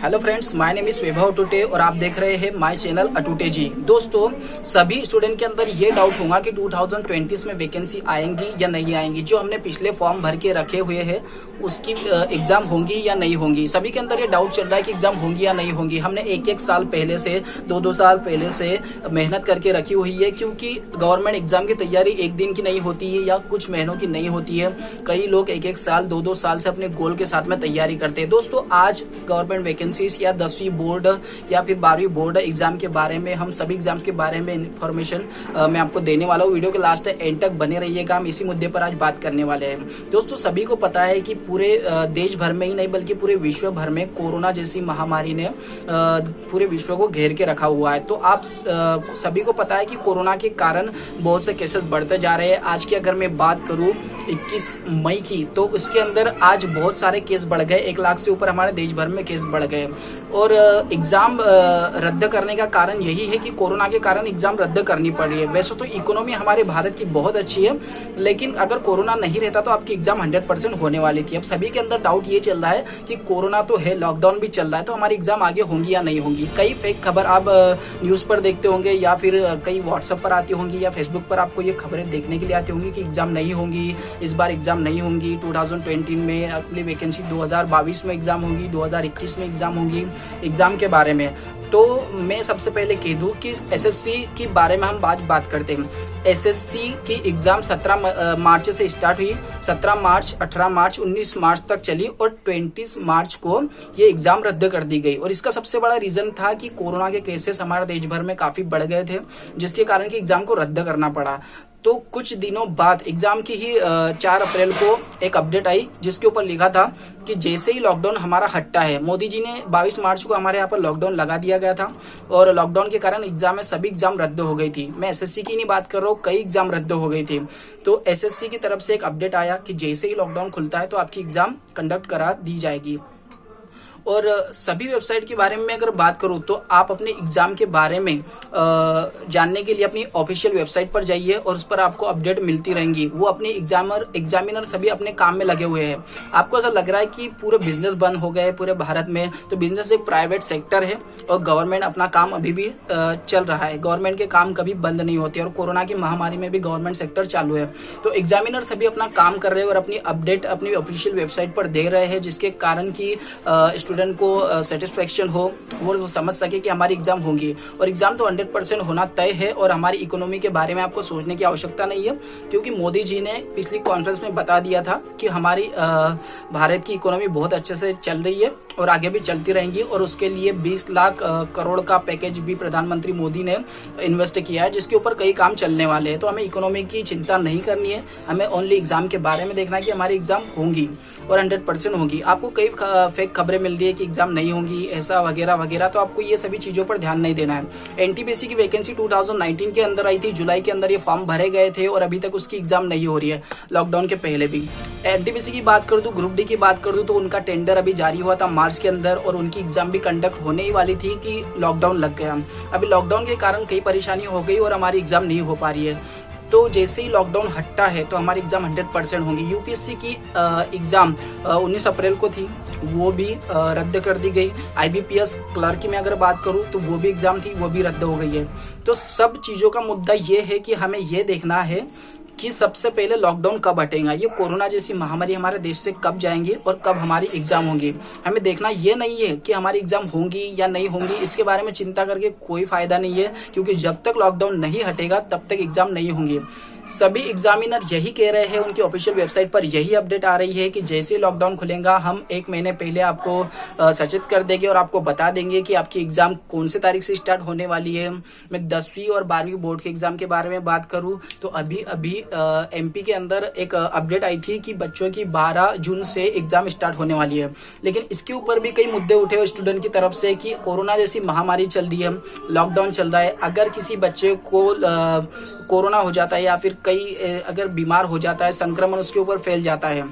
Hello friends, my name is Vaibhav Atute और आप देख रहे हैं माय चैनल अटूटे जी। दोस्तों, सभी स्टूडेंट के अंदर ये डाउट होगा कि 2020 में वैकेंसी आएंगी या नहीं आएंगी। जो हमने पिछले फॉर्म भर के रखे हुए हैं उसकी एग्जाम होंगी या नहीं होंगी। सभी के अंदर ये डाउट चल रहा है कि एग्जाम होंगी या नहीं होंगी। हमने एक साल पहले से, दो साल पहले से मेहनत करके रखी हुई है, क्योंकि गवर्नमेंट एग्जाम की तैयारी एक दिन की नहीं होती है या कुछ महीनों की नहीं होती है। कई लोग एक साल, दो साल से अपने गोल के साथ में तैयारी करते हैं। दोस्तों, आज गवर्नमेंट वैकेंसी या 10वीं बोर्ड या फिर 12वीं बोर्ड एग्जाम के बारे में, हम सभी एग्जाम्स के बारे में इन्फॉर्मेशन मैं आपको देने वाला हूँ। वीडियो के लास्ट एंड तक बने रहिएगा। हम इसी मुद्दे पर आज बात करने वाले हैं। दोस्तों, सभी को पता है कि पूरे देश भर में ही नहीं बल्कि पूरे विश्व भर में कोरोना जैसी महामारी ने पूरे विश्व को घेर के रखा हुआ है। तो आप सभी को पता है कि कोरोना के कारण बहुत से केसेस बढ़ते जा रहे हैं। आज की अगर मैं बात करूं 21 मई की, तो उसके अंदर आज बहुत सारे केस बढ़ गए। 1 लाख से ऊपर हमारे देश भर में केस बढ़ गए। और एग्जाम रद्द करने का कारण यही है कि कोरोना के कारण एग्जाम रद्द करनी पड़ रही है। वैसे तो इकोनॉमी हमारे भारत की बहुत अच्छी है, लेकिन अगर कोरोना नहीं रहता तो आपकी एग्जाम 100% होने वाली थी। अब सभी के अंदर डाउट ये चल रहा है कि कोरोना तो है, लॉकडाउन भी चल रहा है, तो हमारी एग्जाम आगे होंगी या नहीं होंगी। कई फेक खबर आप न्यूज पर देखते होंगे या फिर कई व्हाट्सएप पर आती होंगी या फेसबुक पर आपको ये खबरें देखने के लिए आती होंगी कि एग्जाम नहीं होंगी, इस बार एग्जाम नहीं होंगी। 2020 में अगली वैकेंसी 2022 में एग्जाम होगी, 2021 में एग्जाम होंगी। एग्जाम के बारे में तो मैं सबसे पहले कह दूं कि एसएससी के बारे में हम आज बात करते हैं। एसएससी की एग्जाम 17 मार्च से स्टार्ट हुई। 17 मार्च, 18 मार्च, 19 मार्च तक चली और 20 मार्च को ये एग्जाम रद्द कर दी गई। और इसका सबसे बड़ा रीजन था कि कोरोना के केसेस हमारे देश भर में काफी बढ़ गए थे, जिसके कारण कि एग्जाम को रद्द करना पड़ा। तो कुछ दिनों बाद एग्जाम की ही 4 अप्रैल को एक अपडेट आई, जिसके ऊपर लिखा था कि जैसे ही लॉकडाउन हमारा हटता है, मोदी जी ने 22 मार्च को हमारे यहाँ पर लॉकडाउन लगा दिया गया था और लॉकडाउन के कारण एग्जाम में सभी एग्जाम रद्द हो गई थी। मैं एसएससी की नहीं बात कर रहा हूँ, कई एग्जाम रद्द हो गई थी। तो एसएससी की तरफ से एक अपडेट आया कि जैसे ही लॉकडाउन खुलता है तो आपकी एग्जाम कंडक्ट करा दी जाएगी। और सभी वेबसाइट के बारे में अगर बात करूं तो आप अपने एग्जाम के बारे में जानने के लिए अपनी ऑफिशियल वेबसाइट पर जाइए और उस पर आपको अपडेट मिलती रहेंगी। वो अपने एग्जामिनर सभी अपने काम में लगे हुए हैं। आपको ऐसा लग रहा है कि पूरे बिजनेस बंद हो गए पूरे भारत में, तो बिजनेस एक प्राइवेट सेक्टर है और गवर्नमेंट अपना काम अभी भी चल रहा है। गवर्नमेंट के काम कभी बंद नहीं होते और कोरोना की महामारी में भी गवर्नमेंट सेक्टर चालू है। तो एग्जामिनर सभी अपना काम कर रहे हैं और अपनी अपडेट अपनी ऑफिशियल वेबसाइट पर दे रहे हैं, जिसके कारण की स्टूडेंट को सेटिस्फेक्शन हो, वो समझ सके कि हमारी एग्जाम होंगी। और एग्जाम तो 100% होना तय है और हमारी इकोनॉमी के बारे में आपको सोचने की आवश्यकता नहीं है, क्योंकि मोदी जी ने पिछली कॉन्फ्रेंस में बता दिया था कि हमारी भारत की इकोनॉमी बहुत अच्छे से चल रही है और आगे भी चलती रहेंगी। और उसके लिए 20 लाख करोड़ का पैकेज भी प्रधानमंत्री मोदी ने इन्वेस्ट किया है, जिसके ऊपर कई काम चलने वाले हैं। तो हमें इकोनॉमी की चिंता नहीं करनी है, हमें ओनली एग्जाम के बारे में देखना है कि हमारी एग्जाम होंगी और 100% होंगी। आपको कई फेक खबरें मिल रही है कि एग्जाम नहीं होंगी, ऐसा वगैरह वगैरह, तो आपको ये सभी चीजों पर ध्यान नहीं देना है। एनटीपीसी की वैकेंसी 2019 के अंदर आई थी, जुलाई के अंदर ये फॉर्म भरे गए थे और अभी तक उसकी एग्जाम नहीं हो रही है, लॉकडाउन के पहले भी। एनटीपीसी की बात कर दूं, ग्रुप डी की बात कर दूं, तो उनका टेंडर अभी जारी हुआ था मार्च के अंदर और उनकी एग्जाम भी कंडक्ट होने ही वाली थी कि लॉकडाउन लग गया। अभी लॉकडाउन के कारण कई परेशानी हो गई और हमारी एग्जाम नहीं हो पा रही है। तो जैसे ही लॉकडाउन हटता है तो हमारी एग्जाम 100% होंगी। यूपीएससी की एग्जाम 19 अप्रैल को थी, वो भी रद्द कर दी गई। आईबीपीएस क्लर्क की मैं अगर बात करूं तो वो भी एग्जाम थी, वो भी रद्द हो गई है। तो सब चीजों का मुद्दा ये है कि हमें ये देखना है कि सबसे पहले लॉकडाउन कब हटेगा, ये कोरोना जैसी महामारी हमारे देश से कब जाएंगी और कब हमारी एग्जाम होंगी। हमें देखना ये नहीं है कि हमारी एग्जाम होंगी या नहीं होंगी, इसके बारे में चिंता करके कोई फायदा नहीं है, क्योंकि जब तक लॉकडाउन नहीं हटेगा तब तक एग्जाम नहीं होंगी। सभी एग्जामिनर यही कह रहे हैं, उनकी ऑफिशियल वेबसाइट पर यही अपडेट आ रही है कि जैसे लॉकडाउन खुलेगा हम 1 महीने पहले आपको सचेत कर देंगे और आपको बता देंगे कि आपकी एग्जाम कौन से तारीख से स्टार्ट होने वाली है। मैं 10वीं और 12वीं बोर्ड के एग्जाम के बारे में बात करूं तो अभी एमपी के अंदर एक अपडेट आई थी कि बच्चों की 12 जून से एग्जाम स्टार्ट होने वाली है। लेकिन इसके ऊपर भी कई मुद्दे उठे हुए स्टूडेंट की तरफ से कि कोरोना जैसी महामारी चल रही है, लॉकडाउन चल रहा है, अगर किसी बच्चे को कोरोना हो जाता है या फिर कई अगर बीमार हो जाता है, संक्रमण उसके ऊपर फैल जाता है,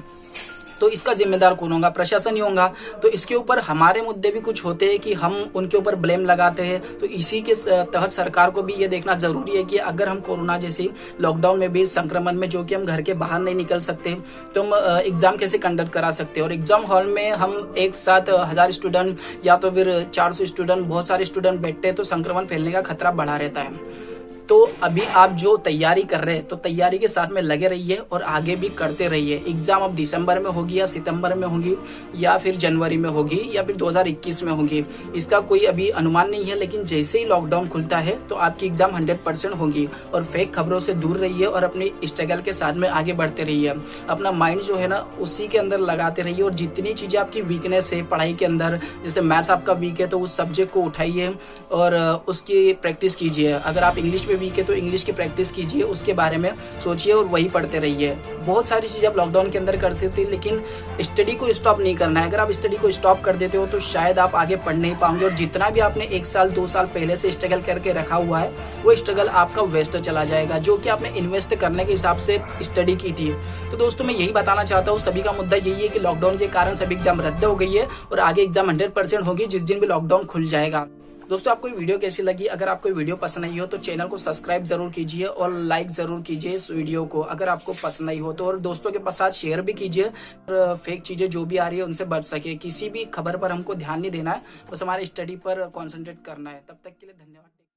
तो इसका जिम्मेदार कौन होगा? प्रशासन ही होगा। तो इसके ऊपर हमारे मुद्दे भी कुछ होते हैं कि हम उनके ऊपर ब्लेम लगाते हैं। तो इसी के तहत सरकार को भी ये देखना जरूरी है कि अगर हम कोरोना जैसी लॉकडाउन में भी संक्रमण में जो कि हम घर के बाहर नहीं निकल सकते, तो हम एग्जाम कैसे कंडक्ट करा सकते हैं। और एग्जाम हॉल में हम एक साथ 1000 स्टूडेंट या तो फिर 400 स्टूडेंट, बहुत सारे स्टूडेंट बैठते हैं, तो संक्रमण फैलने का खतरा बढ़ा रहता है। तो अभी आप जो तैयारी कर रहे हैं तो तैयारी के साथ में लगे रहिए और आगे भी करते रहिए। एग्जाम अब दिसंबर में होगी या सितंबर में होगी या फिर जनवरी में होगी या फिर 2021 में होगी, इसका कोई अभी अनुमान नहीं है। लेकिन जैसे ही लॉकडाउन खुलता है तो आपकी एग्जाम 100% होगी। और फेक खबरों से दूर रहिए और अपनी स्ट्रगल के साथ में आगे बढ़ते रहिए। अपना माइंड जो है ना उसी के अंदर लगाते रहिए। और जितनी चीजें आपकी वीकनेस है पढ़ाई के अंदर, जैसे मैथ्स आपका वीक है तो उस सब्जेक्ट को उठाइए और उसकी प्रैक्टिस कीजिए। अगर आप इंग्लिश वीक है तो इंग्लिश की प्रैक्टिस कीजिए, उसके बारे में सोचिए और वही पढ़ते रहिए। बहुत सारी चीजें आप लॉकडाउन के अंदर कर सकते हैं, लेकिन स्टडी को स्टॉप नहीं करना है। अगर आप स्टडी को स्टॉप कर देते हो तो शायद आप आगे पढ़ नहीं पाओगे। और जितना भी आपने 1 साल 2 साल पहले से स्ट्रगल करके रखा हुआ है वो स्ट्रगल आपका वेस्ट चला जाएगा, जो कि आपने इन्वेस्ट करने के हिसाब से स्टडी की थी। तो दोस्तों मैं यही बताना चाहता हूँ, सभी का मुद्दा यही है कि लॉकडाउन के कारण सभी एग्जाम रद्द हो गई है और आगे एग्जाम 100% होगी जिस दिन भी लॉकडाउन खुल जाएगा। दोस्तों आपको ये वीडियो कैसी लगी? अगर आपको ये वीडियो पसंद आई हो तो चैनल को सब्सक्राइब जरूर कीजिए और लाइक जरूर कीजिए इस वीडियो को अगर आपको पसंद आई हो तो। और दोस्तों के साथ शेयर भी कीजिए और फेक चीजें जो भी आ रही है उनसे बच सके। किसी भी खबर पर हमको ध्यान नहीं देना है, बस हमारी स्टडी पर कॉन्सेंट्रेट करना है। तब तक के लिए धन्यवाद।